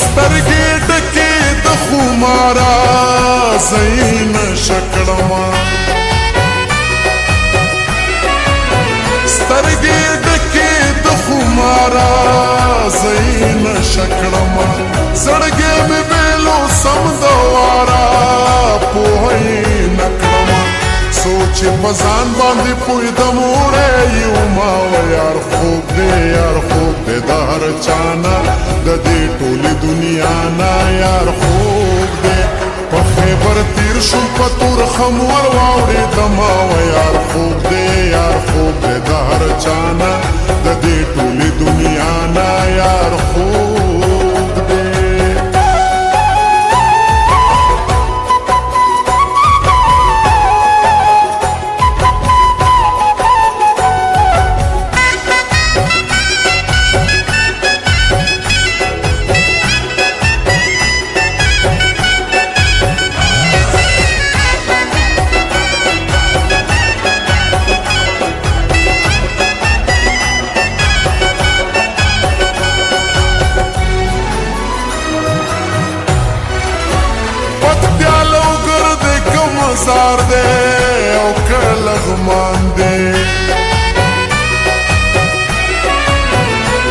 سترګې ډکې د خمارا زین شکړما سترګې ډکې د خمارا زین شکړما زړګې مې ویلو سم دوارا پوهې نکړما سوچ بزان باندې پوی د موړې یو ما یار خوب دې یار خوب دې د هر چانا د دې ټولې دنیا نه یار خوب دې په خیبر تیر شو په تور خمور واوړې د ما یار خوب دې یار خوب دې د هر چانا د دې ټولې دنیا نه یار خوب دې زار دے او کلغمان دے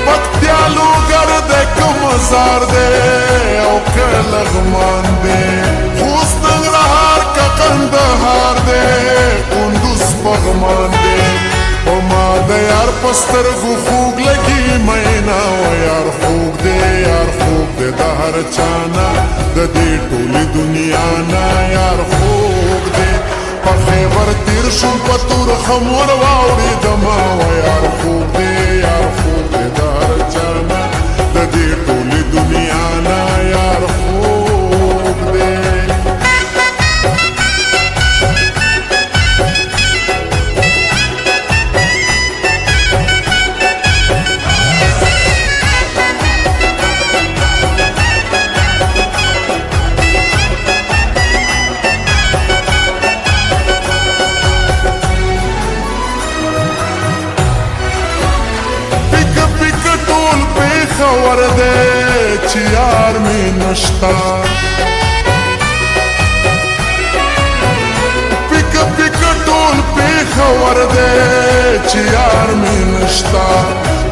پکتیالو گر دے کم زار دے او کلغمان دے خوست ننگرہار کا قندہار دے کندوز پغمان دے او ما دے یار پسترگو خوگ لگی مینا و یار خوگ دے یار خوگ دے دا ہر چانا دا دے ٹولی دنیا نا یار خوگ دے پا خیبر تیر شم پا تور خمور واوڑی دما و یار خوگ دے یار خوگ دے دا ہر چانا دا دے ٹولی دنیا نا یار خوگ دے خور دے چی یار میں نشتا پک پک ٹول پی خور دے چی یار میں نشتا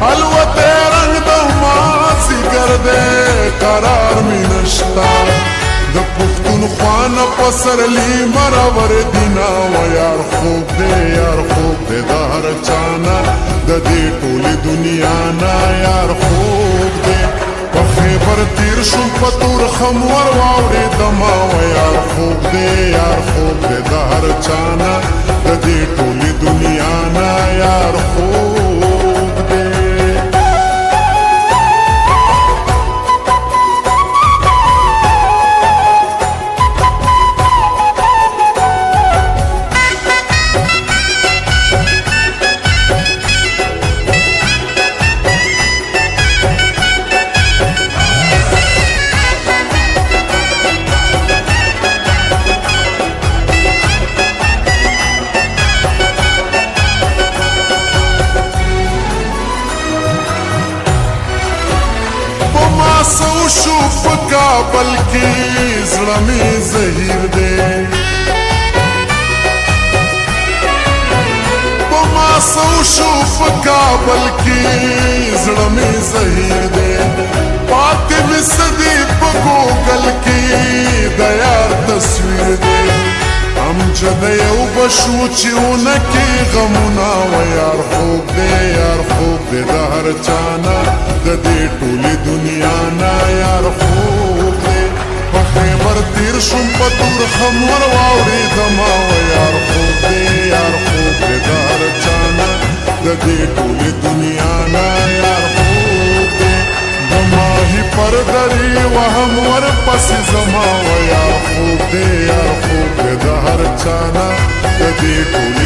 الوت رنگ دو ماسی کر دے قرار میں نشتا د پختون خوان پسر لی مرور دینا و یار خوب دے یار خوب دے دا ہر چانا د دې ټولې دنیا نا یار خوب دے په خیبر تیر شم په تور خمور واوړې دما و یار خوب دے یار خوب دے دا هر چانا د دې ټولې دنیا نا یار خوب دے سو شو په کابل کې زړه مې زهیر دی په ما سو شو په کابل کې زړه مې زهیر دی پاتې مې سدي په ګوګل کې د یار تصویر دی امجد یو بشو چې اونکې غمونه و یار خوب دی یار خوب دی د هر چانا د دې ټولې دنیا نا یار خوب دی په خیبر تیر شم په تور خمور واوړې دما و یار خوب دی یار خوب دی د هر چانا د دې ټولې دنیا نا یار خوب دی د ماهي پر درې وهم ورپسې زما و یار خوب دی یار خوب دی د هر چانا د دې ټولې